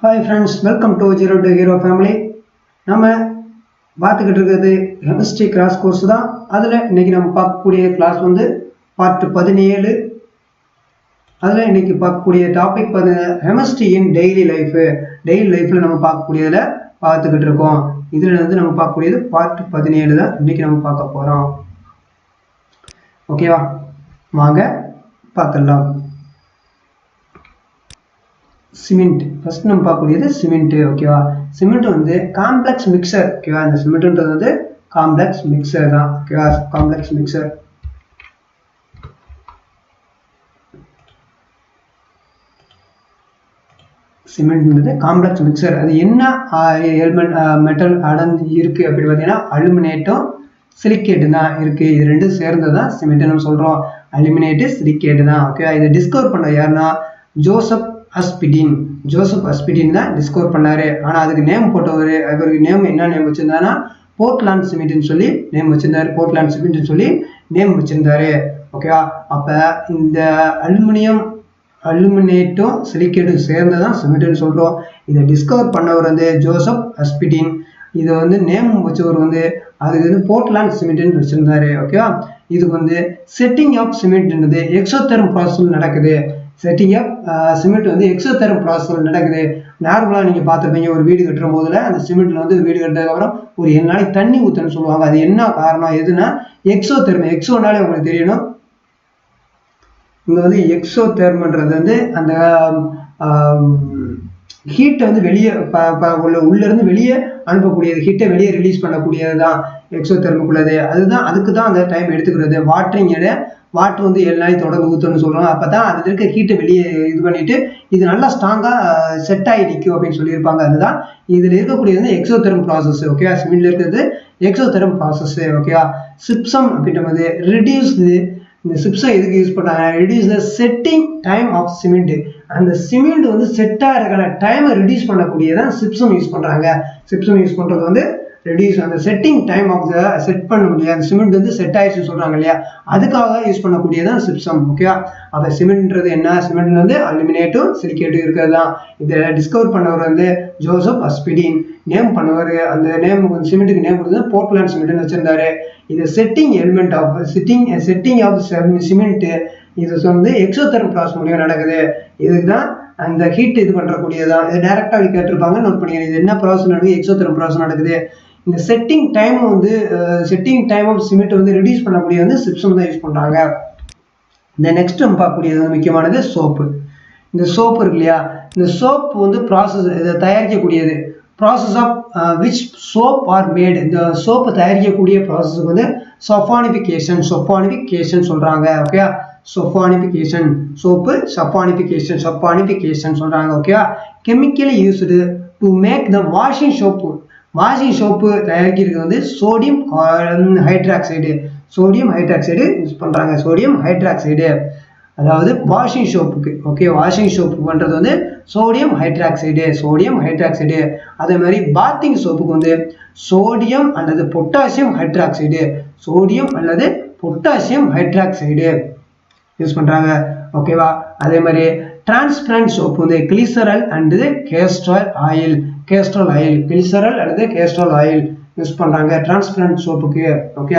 Hi friends, welcome to Zero to Hero family. நம்ம பார்த்துக்கிட்டு இருக்கிறது chemistry class course தான். அதில் இன்னைக்கு நம்ம பார்க்கக்கூடிய கிளாஸ் வந்து பார்ட் 17. அதில் இன்னைக்கு பார்க்கக்கூடிய topic chemistry in daily life. Daily லைஃப்ல நம்ம பார்க்கக்கூடியதில் பார்த்துக்கிட்டு இருக்கோம். இதில் வந்து நம்ம பார்க்கக்கூடியது பார்ட் 17 தான் இன்னைக்கு நம்ம பார்க்க போகிறோம். ஓகேவா, வாங்க பார்த்துடலாம். சிமெண்ட் ஃபர்ஸ்ட் நம்ம பார்க்கக்கூடியது சிமெண்ட். ஓகேவா, சிமெண்ட் வந்து காம்ப்ளெக்ஸ் மிக்சர். ஓகேவா, இந்த சிமெண்ட்ன்றது வந்து காம்ப்ளெக்ஸ் மிக்சர் தான். ஓகேவா, காம்ப்ளெக்ஸ் மிக்சர். சிமெண்ட்ன்றது காம்ப்ளெக்ஸ் மிக்சர். அது என்ன எலிமெண்ட் மெட்டல் அடர்ந்து இருக்கு அப்படின்னு பார்த்தீங்கன்னா அலுமினேட்டும் சிலிக்கேட்டு தான் இருக்கு. இது ரெண்டும் சேர்ந்து தான் சிமெண்ட் நம்ம சொல்றோம். அலுமினேட்டு சிலிக்கேட்டு தான். ஓகேவா, இதை டிஸ்கவர் பண்ண யாருன்னா ஜோசப் அஸ்பிடின் தான் டிஸ்கவர் பண்ணாரு. ஆனா அதுக்கு நேம் போட்டவர், அவருக்கு நேம் என்ன நேம் வச்சிருந்தாருன்னா போர்ட்லாண்ட் சிமெண்ட்னு சொல்லி நேம் வச்சிருந்தாரு. போர்ட்லாண்ட் சிமெண்ட்னு சொல்லி நேம் வச்சிருந்தாரு. ஓகேவா, அப்ப இந்த அலுமினேட்டும் சிலிக்கேட்டும் சேர்ந்ததான் சிமெண்ட்னு சொல்றோம். இதை டிஸ்கவர் பண்ணவர் வந்து ஜோசப் அஸ்பிடின். இதை வந்து நேம் வச்சவர் வந்து அதுக்கு வந்து போர்ட்லாண்ட் சிமெண்ட்னு வச்சிருந்தாரு. ஓகேவா, இது வந்து செட்டிங் ஆஃப் சிமெண்ட்ன்றது எக்ஸோதெர்ம் ப்ராசஸ் நடக்குது. செட்டிங் அப் சிமெண்ட் வந்து எக்ஸோதெர்ம் ப்ராசஸ் நடக்குது. நார்மலாக நீங்கள் பார்த்துருப்பீங்க, ஒரு வீடு கட்டுற போதில் அந்த சிமெண்ட்ல வந்து வீடு கட்டுறதுக்கப்புறம் ஒரு 7 நாளைக்கு தண்ணி ஊற்றுன்னு சொல்லுவாங்க. அது என்ன காரணம் எதுனா எக்ஸோதெர்ம். எக்ஸோனாலே உங்களுக்கு தெரியணும். இங்கே வந்து எக்ஸோதெர்ம்ன்றது வந்து அந்த ஹீட்டை வந்து வெளியே உள்ள இருந்து வெளியே அனுப்பக்கூடியது, ஹீட்டை வெளியே ரிலீஸ் பண்ணக்கூடியது தான் எக்ஸோதெர்முக்குள்ளது. அதுக்கு தான் அந்த டைம் எடுத்துக்கிறது. வாட்டர் வந்து 7 நாளைக்கு தொடர்ந்து ஊற்றணும்னு சொல்றாங்க. அப்பதான் அதுல இருக்க ஹீட்டை வெளியே இது பண்ணிட்டு இது நல்லா ஸ்ட்ராங்கா செட் ஆகி நிற்கும் அப்படின்னு சொல்லியிருப்பாங்க. அதுதான் இதுல இருக்கக்கூடியது வந்து எக்ஸோதெர்ம் ப்ராசஸ். ஓகேவா, சிமெண்ட்ல இருக்கிறது எக்ஸோதெர்ம் ப்ராசஸ். ஓகேவா, சிப்சம் அப்படின்றது ரெடியூஸ்டு. இந்த சிப்சம் எதுக்கு யூஸ் பண்றாங்க? Reduce the setting time of cement. அந்த சிமெண்ட் வந்து செட் ஆகிறதுக்கான டைமை ரெடியூஸ் பண்ணக்கூடியதான் சிப்சம் யூஸ் பண்றாங்க. சிப்சம் யூஸ் பண்றது வந்து ரெடியூஸ் அந்த setting time of the set பண்ண முடியாது. சிமெண்ட் வந்து செட் ஆயிடுச்சுன்னு சொல்றாங்க இல்லையா, அதுக்காக யூஸ் பண்ணக்கூடியதான் சிப்சம். ஓகேவா, அப்ப சிமெண்ட்ன்றது என்ன? சிமெண்ட்ல வந்து அலுமினேட்டும் சிலிக்கேட்டும் இருக்கிறது தான். இதை டிஸ்கவர் பண்ணவர் வந்து ஜோசப் அஸ்பிடின். நேம் பண்ணவர், அந்த நேம் சிமெண்ட்டுக்கு நேம் கொடுத்து போர்ட்லாண்ட் சிமெண்ட்னு வச்சிருந்தாரு. இது setting element of setting of cement. இது வந்து எக்ஸோதெர்ம் ப்ராசஸ் மூலியம் நடக்குது. இதுதான் அந்த ஹீட் இது பண்றக்கூடியதான். இது டைரக்டா கேட்டிருப்பாங்க, நோட் பண்ணிக்கிறேன். இது என்ன ப்ராசஸ் நடக்குது? எக்ஸோதெர்ம் ப்ராசஸ் நடக்குது. இந்த செட்டிங் டைம் வந்து செட்டிங் டைம் ஆஃப் சிமெண்ட் வந்து ரெடியூஸ் பண்ணக்கூடிய வந்து சிப்சம் தான் யூஸ் பண்றாங்க. இந்த நெக்ஸ்ட் நம்ம பார்க்கக்கூடியது முக்கியமானது சோப்பு. இந்த சோப்பு இருக்கு இல்லையா, இந்த சோப் வந்து ப்ராசஸ் இதை தயாரிக்கக்கூடியது. Process of which soap are made. இந்த சோப்பு தயாரிக்கக்கூடிய ப்ராசஸ் வந்து சஃபானிஃபிகேஷன் சொல்றாங்க. ஓகே, சஃபானிஃபிகேஷன், சோப்பு சஃபானிஃபிகேஷன் சொல்றாங்க. Okay, chemically used to make the washing soap. Washing soap தயாரிக்கிறது வந்து சோடியம் ஹைட்ராக்சைடு யூஸ் பண்றாங்க. சோடியம் ஹைட்ராக்சைடு, அதாவது வாஷிங் சோப்புக்கு. ஓகே, வாஷிங் சோப்பு பண்றது வந்து சோடியம் ஹைட்ராக்சைடு. அதே மாதிரி பாத்திங் சோப்புக்கு வந்து சோடியம் அல்லது பொட்டாசியம் ஹைட்ராக்சைடு யூஸ் பண்றாங்க. ஓகேவா, அதே மாதிரி டிரான்ஸ்பரண்ட் சோப்பு வந்து கிளிசரல் அண்ட் கேஸ்ட்ரால் ஆயில் யூஸ் பண்றாங்க டிரான்ஸ்பரண்ட் சோப்புக்கு. ஓகே,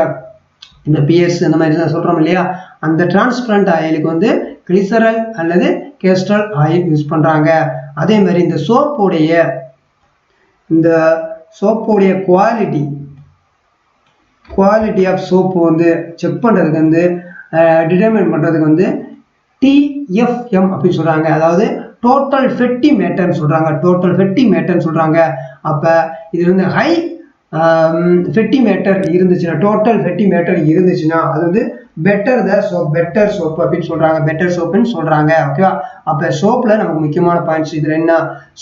இந்த பிஎஸ் இந்த மாதிரி சொல்றோம் இல்லையா, அந்த டிரான்ஸ்பரண்ட் ஆயிலுக்கு வந்து கிளிசரல் அல்லது கேஸ்ட்ரால் ஆயில் யூஸ் பண்றாங்க. அதே மாதிரி இந்த சோப்புடைய குவாலிட்டி ஆஃப் சோப்பு வந்து செக் பண்றதுக்கு வந்து டிட்டர்மைன் பண்றதுக்கு வந்து TFM அப்படின்னு சொல்றாங்க. அதாவது டோட்டல் ஃபெட்டி மேட்டர்னு சொல்றாங்க. அப்ப இது வந்து ஹை ஃபெட்டி மேட்டர் இருந்துச்சுன்னா, டோட்டல் ஃபெட்டி மேட்டர் இருந்துச்சுன்னா அது வந்து பெட்டர் சோப் அப்படின்னு சொல்றாங்க. ஓகேவா, அப்ப சோப்ல நமக்கு முக்கியமான பாயிண்ட்ஸ் இதுல என்ன?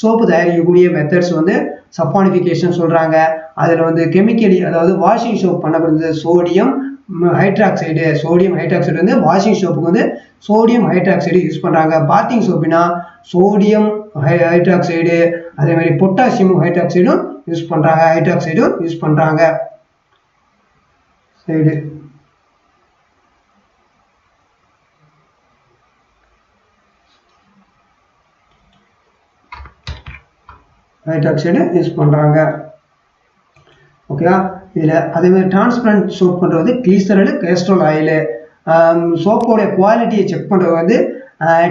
சோப்பு தயாரிக்கக்கூடிய மெத்தட்ஸ் வந்து சஃபானிஃபிகேஷன் சொல்றாங்க. அதுல வந்து கெமிக்கலி, அதாவது வாஷிங் சோப் பண்ணப்படுறது சோடியம் ஹைட்ராக்சைடு வந்து வாஷிங் சோப்புக்கு வந்து சோடியம் ஹைட்ராக்சைடு யூஸ் பண்றாங்க. பாத்திங் சோப்புனா சோடியம் ஹைட்ராக்சைடு, அதே மாதிரி பொட்டாசியம் ஹைட்ராக்சைடும் யூஸ் பண்றாங்க. சைடு ஹைட்ராக்சைடு யூஸ் பண்ணுறாங்க. ஓகேவா? இதில் அதேமாதிரி டிரான்ஸ்பரண்ட் சோப் பண்ணுறது கிளிசரல் கேஸ்ட்ரோல் ஆயிலு. சோப்போடைய குவாலிட்டியை செக் பண்ணுறது வந்து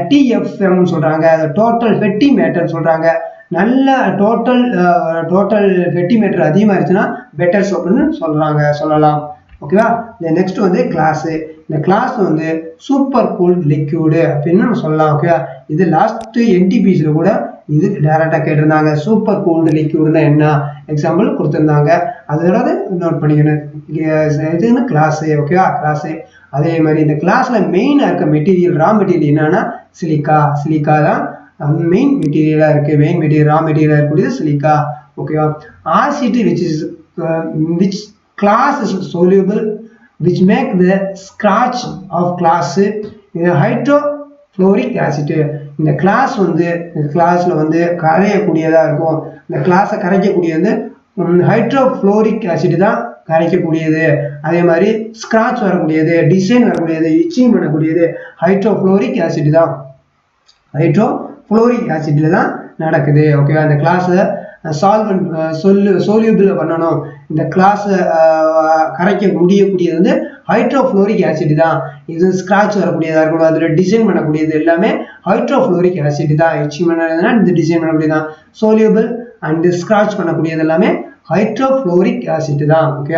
TFM சொல்கிறாங்க, டோட்டல் ஃபெட்டி மேட்டர் சொல்கிறாங்க. நல்ல டோட்டல் ஃபெட்டி மேட்டர் அதிகமாக இருந்துச்சுன்னா பெட்டர் சோப்புன்னு சொல்லலாம். ஓகேவா? இந்த நெக்ஸ்ட் வந்து கிளாஸு. இந்த கிளாஸ் வந்து சூப்பர் கூல்ட் லிக்யூடு அப்படின்னு நம்ம சொல்லலாம். ஓகேவா? இது லாஸ்ட் NTPCயில் கூட இது டைரக்டாக கேட்டிருந்தாங்க. சூப்பர் கூல்டு லிக்யூடுன்னா என்ன எக்ஸாம்பிள் கொடுத்துருந்தாங்க. அதோட நோட் பண்ணிக்கணும். இதுன்னு கிளாஸு. ஓகேவா? கிளாஸு. அதே மாதிரி இந்த கிளாஸில் மெயினாக இருக்க மெட்டீரியல் ரா மெட்டீரியல் என்னன்னா சிலிக்கா தான் மெயின் மெட்டீரியலாக இருக்குது. மெயின் மெட்டீரியல் ரா மெட்டீரியலாக இருக்கக்கூடியது சிலிக்கா. ஓகேவா? Acid which class is soluble which make the scratch of class hydrofluoric acid. இந்த கிளாஸ் வந்து கிளாஸில் வந்து கரையக்கூடியதாக இருக்கும். இந்த கிளாஸை கரைக்கக்கூடியது ஹைட்ரோஃப்ளோரிக் ஆசிட் தான் கரைக்கக்கூடியது. அதே மாதிரி ஸ்க்ராட்ச் வரக்கூடியது, டிசைன் வரக்கூடியது, இச்சிங் பண்ணக்கூடியது ஹைட்ரோஃப்ளோரிக் ஆசிட் தான். ஹைட்ரோஃப்ளோரிக் ஆசிட்ல தான் நடக்குது. ஓகேவா? இந்த கிளாஸை சோல்யூபிள் பண்ணணும். இந்த கிளாஸை கரைக்க முடியக்கூடியது வந்து ஹைட்ரோஃப்ளோரிக் ஆசிட் தான். இது ஸ்க்ராட்ச் வரக்கூடியதாக இருக்கணும், அதில் டிசைன் பண்ணக்கூடியது எல்லாமே ஹைட்ரோஃப்ளோரிக் ஆசிட் தான். இச்சிங் பண்ணதுனா இந்த டிசைன் பண்ணக்கூடியது தான். சோல்யூபிள் அண்ட் ஸ்க்ராட்ச் பண்ணக்கூடியது எல்லாமே ஹைட்ரோஃப்ளோரிக் ஆசிட் தான். ஓகே?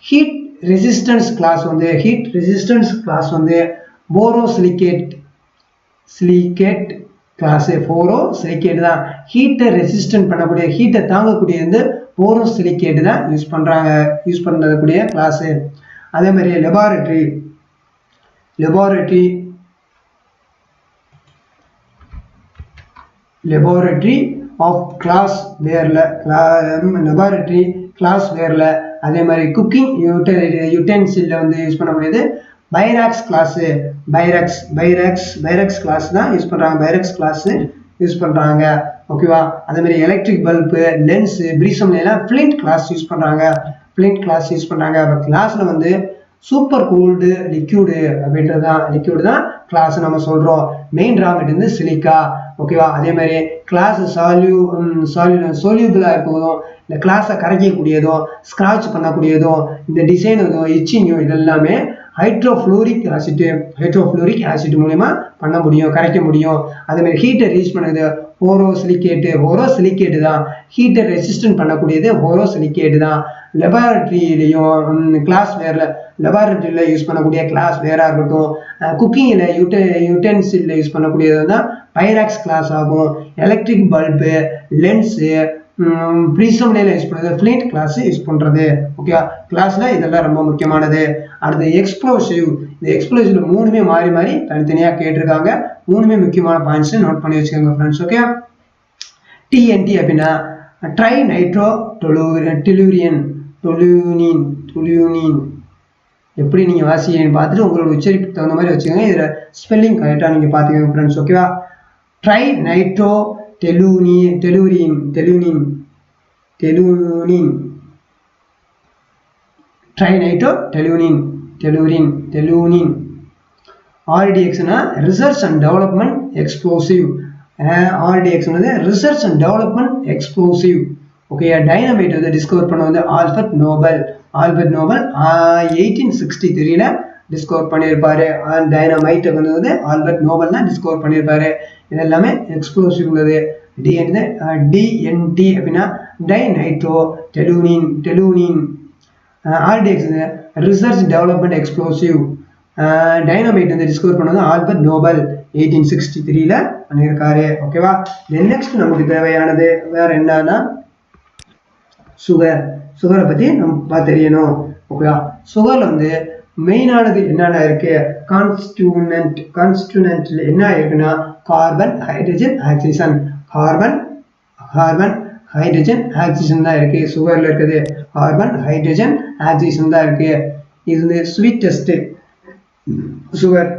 ஹீட் ரெசிஸ்டன்ஸ் கிளாஸ் வந்து போரோசிலிகேட் கிளாஸ். போரோசிலிகேட் தான் ஹீட்டை ரெசிஸ்டன்ட் பண்ணக்கூடிய, ஹீட்டை தாங்கக்கூடிய வந்து போரோசிலிகேட் தான் யூஸ் பண்ணக்கூடிய கிளாஸ். அதே மாதிரி லெபார்டரி ஆஃப் கிளாஸ் வேர்ல அதே மாதிரி குக்கிங் யூட்டென்சில் வந்து யூஸ் பண்ணக்கூடியது பைராக்ஸ் கிளாஸ் தான் யூஸ் பண்ணுறாங்க. ஓகேவா? அதே மாதிரி எலக்ட்ரிக் பல்பு, லென்ஸ், பிரீசம் எல்லாம் ஃபிளிண்ட் கிளாஸ் யூஸ் பண்ணுறாங்க. அப்போ கிளாஸ்ல வந்து சூப்பர் கூல்டு லிக்யூடு லிக்யூடு தான் கிளாஸ் நம்ம சொல்றோம். மெயின் ரா மெட்டீரியல் வந்து சிலிக்கா. ஓகேவா? அதே மாதிரி கிளாஸ் சோல்யூபிளா இருக்கதும், இந்த கிளாஸை கரைக்கக்கூடியதும், ஸ்கிராட்ச் பண்ணக்கூடியதும், இந்த டிசைனும் இச்சிங்கும் இதெல்லாமே ஹைட்ரோஃப்ளோரிக் ஆசிட் மூலமா பண்ண முடியும், கரைக்க முடியும். அதே மாதிரி ஹீட்டை ரீச் பண்ணுது போரோசிலிகேட்டு தான். ஹீட்டை ரெசிஸ்டன்ட் பண்ணக்கூடியது போரோசிலிகேட்டு தான். லெபார்டரியில் யூஸ் பண்ணக்கூடிய கிளாஸ் வேறா இருக்கட்டும். குக்கிங்கில் யூட்டென்சில் யூஸ் பண்ணக்கூடியது தான் பைராக்ஸ் கிளாஸ் ஆகும். எலக்ட்ரிக் பல்பு, லென்ஸு, ப்ரிசம்ல யூஸ் பண்ணுறது ஃபிளிண்ட் கிளாஸ் யூஸ் பண்ணுறது. ஓகே? கிளாஸ்ல இதெல்லாம் ரொம்ப முக்கியமானது. அடுத்து எக்ஸ்ப்ளோசிவ். இந்த எக்ஸ்ப்ளோசிவ்ல மூணுமே மாறி தனித்தனியாக கேட்டிருக்காங்க. மூணுமே முக்கியமான பாயிண்ட்ஸ் நோட் பண்ணி வச்சுக்கோங்க ஃப்ரெண்ட்ஸ். ஓகே? TNT அப்படின்னா ட்ரை நைட்ரோ டொலூனின். எப்படி நீங்கள் வாசின்னு பார்த்துட்டு உங்களோட உச்சரிப்புக்கு தகுந்த மாதிரி வச்சுக்கோங்க. இதில் ஸ்பெல்லிங் கரெக்டாக நீங்கள் பார்த்துக்கோங்க ஃப்ரெண்ட்ஸ். ஓகேவா? ட்ரை நைட்ரோ டெலூரின் RDX-னா research and development explosive. RDX வந்து research and development explosive. Okay? Dynamite வந்து டிஸ்கவர் பண்ண வந்து ஆல்பர்ட் நோபல் 1863ல டிஸ்கவர் பண்ணியிருப்பாரு. டைனமைட் வந்து ஆல்பர்ட் நோபல் தான் டிஸ்கவர் பண்ணியிருப்பாரு. இது எல்லாமே எக்ஸ்ப்ளோசிவ் உள்ளது. DNT அப்படின்னா dinitrotoluene. RDX research development explosive. Dynamite வந்து டிஸ்கவர் பண்ணது ஆல்பர்ட் நோபல் 1863ல பண்ணியிருக்காரு. ஓகேவா? நெக்ஸ்ட் நமக்கு தேவையானது வேற என்னன்னா சுகரை பத்தி நம்ம தெரியணும். ஓகேவா? சுகர்ல வந்து மெயினானது என்னென்ன இருக்கு? கான்ஸ்டியூனன்ட்ல என்ன இருக்குன்னா கார்பன் ஹைட்ரஜன் ஆக்சிஜன் தான் இருக்கு. சுகர்ல இருக்குது கார்பன் ஹைட்ரஜன் ஆக்சிஜன் தான் இருக்கு. இது ஸ்வீட்டஸ்ட் சுகர்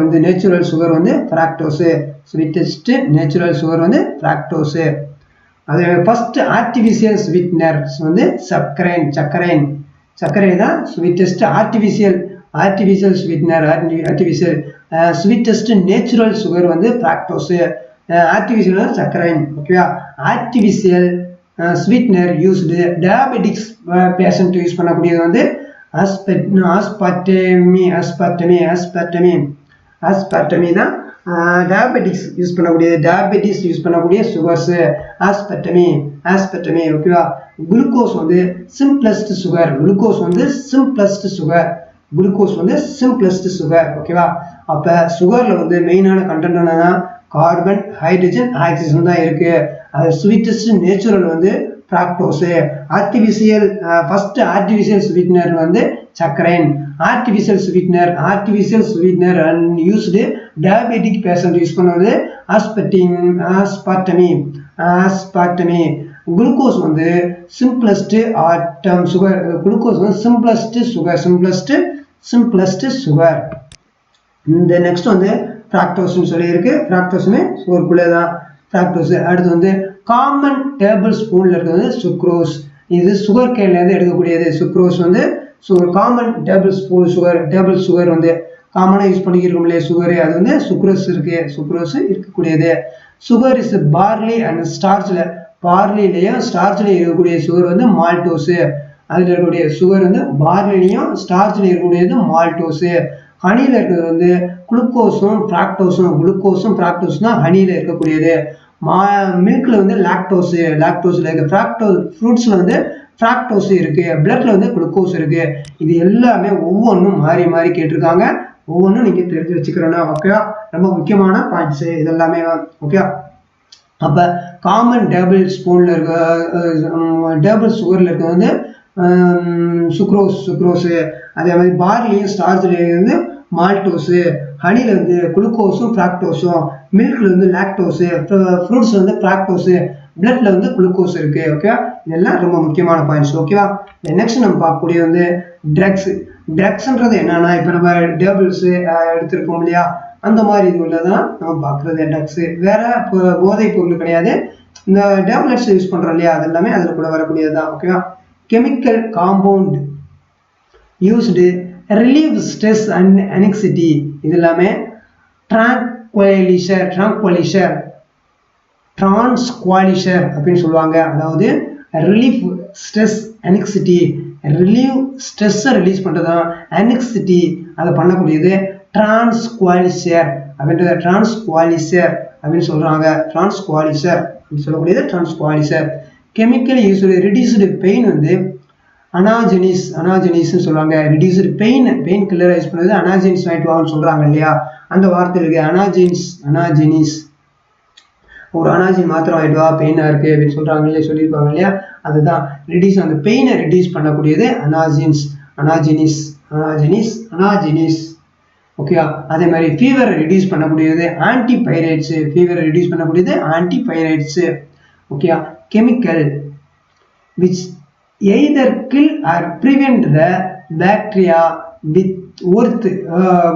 வந்து நேச்சுரல் சுகர் வந்து ஃப்ராக்டோஸ். ஸ்வீட்டஸ்ட் நேச்சுரல் சுகர் வந்து ஃப்ராக்டோஸ். அதே ஃபர்ஸ்ட் ஆர்டிஃபிஷியல் ஸ்வீட்னர்ஸ் வந்து சர்க்கரை தான் sweetest artificial sweetener, artificial sweetest natural sugar வந்து fructose, artificial saccharine. ஓகேவா? artificial sweetener used diabetics patient use பண்ணக்கூடியது வந்து aspartame தான் diabetics யூஸ் பண்ணக்கூடிய sugars aspartame. ஓகேவா? குளுக்கோஸ் வந்து simplest sugar. ஓகேவா? அப்ப சுகர்ல வந்து மெயினான கண்டென்ட் என்னன்னா கார்பன், ஹைட்ரஜன், ஆக்சிஜன் தான் இருக்கு. அது ஸ்வீட்டஸ்ட் நேச்சுரல் வந்து fructose. ஃபர்ஸ்ட் ஆர்டிஃபிஷியல் ஸ்வீட்னர் வந்து saccharine. artificial sweetener and used diabetic patient use பண்ணுவது aspartame. குளுக்கோஸ் வந்து simplest atom sugar. குளுக்கோஸ் வந்து simplest sugar. இந்த நெக்ஸ்ட் வந்து fructose சொல்லி இருக்கு. fructose சுகருக்குள்ளே தான் fructose. அடுத்து வந்து காமன் டேபிள் ஸ்பூன்ல இருக்கிறது சுக்ரோஸ். இது சுகர் கேன்ல இருந்து எடுக்கக்கூடியது. சுக்ரோஸ் வந்து காமன் டேபிள் சுகர் வந்து காமனா யூஸ் பண்ணிக்கிறோம் இல்லையா சுகர், அது வந்து சுக்ரோஸ் இருக்கக்கூடியது. சுகர் இஸ் பார்லி அண்ட் ஸ்டார்ச்ல, பார்லிலையும் ஸ்டார்ச்லையும் இருக்கக்கூடிய சுகர் வந்து மால்டோஸ். அதுல இருக்கக்கூடிய சுகர் வந்து பார்லிலையும் ஸ்டார்ச்ல இருக்கக்கூடியது மால்டோஸ். ஹனியில இருக்கிறது வந்து குளுக்கோஸும் ஃப்ராக்டோஸும் தான் ஹனியில இருக்கக்கூடியது. மில்க்ல வந்து லாக்டோஸ்ல இருக்கு. ஃப்ரூட்ஸ்ல வந்து ஃப்ராக்டோஸ் இருக்கு. பிளட்ல வந்து குளுக்கோஸ் இருக்கு. இது எல்லாமே ஒவ்வொன்றும் மாறி கேட்டிருக்காங்க. ஒவ்வொன்றும் நீங்க தெரிஞ்சு வச்சுக்கிறோம். ஓகேவா? ரொம்ப முக்கியமான பாயிண்ட்ஸ் இதெல்லாமே. ஓகேவா? அப்ப காமன் டேபிள் ஸ்பூன்ல இருக்க டேபிள் சுகர்ல இருக்கிறது வந்து சுக்ரோஸ். அதே மாதிரி பார்லியும் ஸ்டார்ச்லையும் வந்து மால்டோஸ். ஹனில வந்து குளுக்கோஸும் ஃப்ராக்டோஸும், மில்க்ல வந்து லாக்டோஸ், ஃப்ரூட்ஸ்ல வந்து ஃப்ராக்டோஸ், பிளட்ல வந்து குளுக்கோஸ் இருக்கு. ஓகேவா? இதெல்லாம் ரொம்ப முக்கியமான பாயிண்ட்ஸ். ஓகேவா? நெக்ஸ்ட் நம்ம பார்க்கக்கூடிய வந்து ட்ரக்ஸ்ன்றது என்னன்னா, இப்ப நம்ம டேபிள்ஸ் எடுத்திருக்கோம் இல்லையா, அந்த மாதிரி இது உள்ளதான் நம்ம பார்க்கறது ட்ரக்ஸ். வேற போதை பொருள் கிடையாது. இந்த டேப்லெட்ஸ் யூஸ் பண்றோம் இல்லையா, அது எல்லாமே அதுல கூட வரக்கூடியதுதான். ஓகேவா? Chemical compound used relieve stress and anxiety. இது எல்லாமே ட்ராங்குலைசர் அப்படின்னு சொல்லுவாங்க. அதாவது ரிலீஃப் ஸ்ட்ரெஸ் anxiety, ரிலீவ் ஸ்ட்ரெஸ்ஸை ரிலீஸ் பண்றதுதான் anxiety அதை பண்ணக்கூடியது ட்ரான்ஸ்குவாலிசர் அப்படின்னு சொல்றாங்க. ட்ரான்ஸ்குவாலிசர் கெமிக்கல் யூஸ் ரெடியூஸ்டு பெயின் வந்து அனாஜெனிஸ் சொல்லுவாங்க. ரெடியூஸ்டு பெயின் கில்லர் யூஸ் பண்ணுறது அனாஜெனிஸ் வாங்கிட்டு வாங்கன்னு சொல்றாங்க இல்லையா, அந்த வார்த்தை இருக்கு. அனாஜெனிஸ் ஒரு அனாஜின் மாத்திரம் வாங்கிட்டு வா, பெயினா இருக்கு அப்படின்னு சொல்றாங்க இல்லையா, சொல்லியிருப்பாங்க இல்லையா, அதுதான் ரெடியூஸ், அந்த பெயினை ரெடியூஸ் பண்ணக்கூடியது அனாஜெனிஸ். ஓகேவா? அதே மாதிரி ஃபீவர் ரெடியூஸ் பண்ணக்கூடியது ஆன்டிபைரேட்ஸ். ஓகேவா? Chemical which either kill or prevent the bacteria with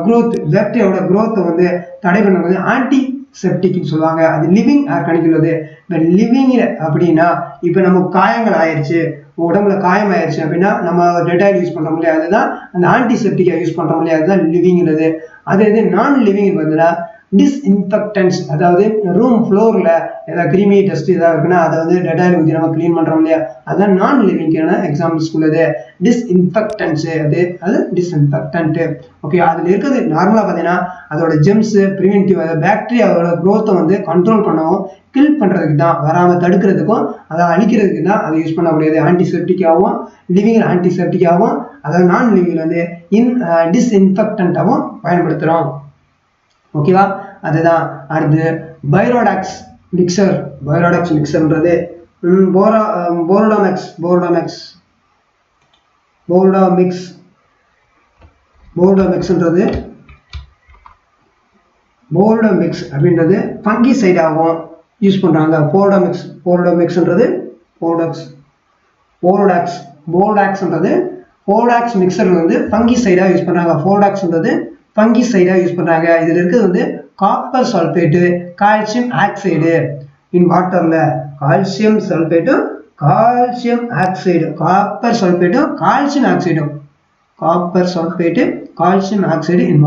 growth. பாக்டீரியாவோட growth வந்து தடை பண்ணுவது ஆன்டிசெப்டிக்னு சொல்லுவாங்க. அது லிவிங் ஆர் கணிக்கிறது. இப்போ லிவிங் அப்படின்னா, இப்போ நமக்கு காயங்கள் ஆயிடுச்சு, உடம்புல காயம் ஆயிடுச்சு அப்படின்னா நம்ம டெட்டாயில் யூஸ் பண்றோம் இல்லையா, அதுதான் அந்த ஆன்டிசெப்டிக்கா யூஸ் பண்றோம் இல்லையா, அதுதான் லிவிங்கிறது. அதே இது நான் லிவிங் பார்த்தீங்கன்னா டிஸ்இன்ஃபெக்டன்ஸ், அதாவது ரூம் ஃப்ளோர்ல ஏதாவது கிருமி டஸ்ட் ஏதாவது இருக்குன்னா அதை வந்து டெட்டாயில் ஊற்றி நம்ம கிளீன் பண்றோம் இல்லையா, அதுதான் நான் லிவிங்கான எக்ஸாம்பிள்ஸ் உள்ளது. டிஸ்இன்ஃபெக்டன்ஸ் அது டிஸ்இன்ஃபெக்டன்ட். ஓகே, அதுல இருக்கிறது நார்மலா பார்த்தீங்கன்னா அதோட ஜெம்ஸ் ப்ரிவென்டிவ், பாக்டீரியாவோட க்ரோத்தை வந்து கண்ட்ரோல் பண்ணவும் கில் பண்றதுக்கு தான், வராம தடுக்கிறதுக்கும் அதை அழிக்கிறதுக்கு தான் அதை யூஸ் பண்ணக்கூடியது. ஆன்டிசெப்டிக்காகவும் லிவிங் ஆன்டிசெப்டிக்காகவும், அதாவது நான் லிவிங் வந்து டிஸ்இன்ஃபெக்டன்ட்டாகவும் பயன்படுத்துறோம். ஓகேவா? அதுதான். அடுத்து பைரோடாக்ஸ் மிக்சர்ன்றது போரோடாமிக்ஸ் அப்படின்றது ஃபங்கிசைடாகவும் யூஸ் பண்றாங்க. போரோடாமிக்ஸ்ன்றது போரோடாக்ஸ் மிக்சர் வந்து ஃபங்கிசைடா யூஸ் பண்றாங்க. போரோடாக்ஸ்ன்றது ஃபங்கிசைடா யூஸ் பண்றாங்க. இதுல இருக்கிறது வந்து copper sulphate, calcium oxide in வாட்டர்ல, கால்சியம் சல்பேட்டும் கால்சியம் ஆக்சைடு, காப்பர் சல்பேட்டும் கால்சியம் ஆக்சைடும், copper sulphate calcium oxide in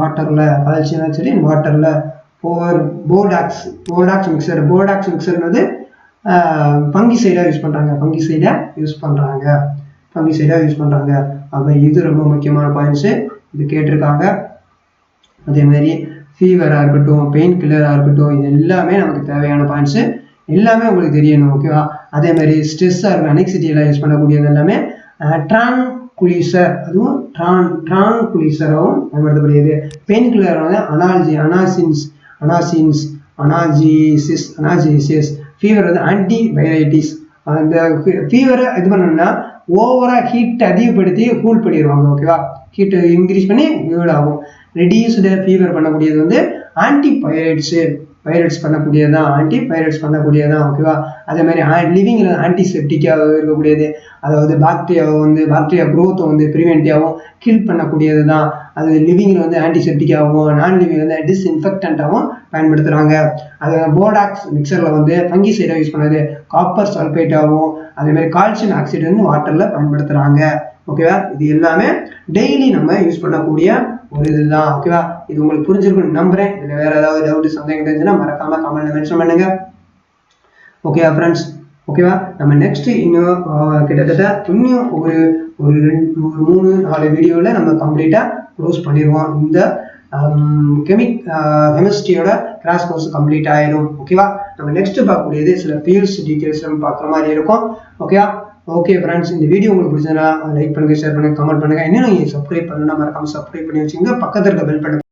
வாட்டரில் போர்டாக்ஸ் மிக்சர்ன்றது ஃபங்கிசைடாக யூஸ் பண்ணுறாங்க. அப்போ இது ரொம்ப முக்கியமான பாயிண்ட்ஸு, இது கேட்டிருக்காங்க. அதே மாதிரி ஃபீவராக இருக்கட்டும், பெயின் கில்லராக இருக்கட்டும், இது எல்லாமே நமக்கு தேவையான பாயிண்ட்ஸு, எல்லாமே உங்களுக்கு தெரியணும். ஓகேவா? அதே மாதிரி ஸ்ட்ரெஸ்ஸாக இருக்கும், அனெக்சிட்டியெல்லாம் யூஸ் பண்ணக்கூடியது எல்லாமே ட்ரான்குலிசர், அதுவும் ட்ரான்குலிசராகவும் பயன்படுத்தப்படுகிறது. பெயின் கில்லர் வந்து அனால்ஜிசிஸ், ஃபீவர் வந்து ஆன்டிபயோட்டிக்ஸ். அந்த ஃபீவரை இது பண்ணணும்னா ஓவராக ஹீட் அதிகப்படுத்தி கூல் பண்ணிடுவாங்க. ஓகேவா? ஹீட்டை இன்க்ரீஸ் பண்ணி கூல் ஆகும். ரெடியூஸ்டு ஃபீவர் பண்ணக்கூடியது வந்து பைரட்ஸ் பண்ணக்கூடியதான். ஓகேவா? அதே மாதிரி லிவிங்கில் ஆன்டிசெப்டிக்காக இருக்கக்கூடியது, அதாவது பாக்டீரியா க்ரோத்தை வந்து ப்ரிவென்டிவாகவும் கில் பண்ணக்கூடியது தான். அது லிவிங்கில் வந்து ஆன்டிசெப்டிக்காகவும், நான் லிவிங் வந்து டிஸ்இன்ஃபெக்டண்ட்டாகவும் பயன்படுத்துகிறாங்க. அது போர்டாக்ஸ் மிக்சரில் வந்து ஃபங்கிசைடாக யூஸ் பண்ணது, காப்பர் சல்பேட்டாகவும் அதே மாதிரி கால்சியம் ஆக்சைடு வந்து வாட்டரில் பயன்படுத்துகிறாங்க. ஓகேவா? இது எல்லாமே டெய்லி நம்ம யூஸ் பண்ணக்கூடிய ஒரு இதுதான். ஓகேவா? இது உங்களுக்கு புரிஞ்சிருக்குன்னு நம்புறேன். இதில் வேற ஏதாவது டவுட் சந்தேகம் இருந்துச்சுன்னா மறக்காம கமெண்ட்ல மென்ஷன் பண்ணுங்க. ஓகேவா ஃப்ரெண்ட்ஸ்? ஓகேவா? நம்ம நெக்ஸ்ட் இன்னும் கிட்டத்தட்ட இன்னும் ஒரு 3-4 வீடியோவில் நம்ம கம்ப்ளீட்டாக க்ளோஸ் பண்ணிடுவோம். இந்த கெமிஸ்ட்ரியோட கிராஷ் கோர்ஸ் கம்ப்ளீட் ஆயிடும். ஓகேவா? நம்ம நெக்ஸ்ட் பார்க்கக்கூடியது சில ஃபீல்ட்ஸ் டீட்டெயில்ஸ் நம்ம பார்க்குற மாதிரி இருக்கும். ஓகேவா? ஓகே ஃப்ரெண்ட்ஸ், இந்த வீடியோ உங்களுக்கு பிடிச்சதுன்னா லைக் பண்ணுங்க, ஷேர் பண்ணுங்க, கமெண்ட் பண்ணுங்க. இன்னும் நீங்கள் சப்ஸ்கிரைப் பண்ணணும்னா மறக்காம சப்ஸ்கிரைப் பண்ணி வச்சுங்க. பக்கத்தில் இருக்க பெல் பட்டன்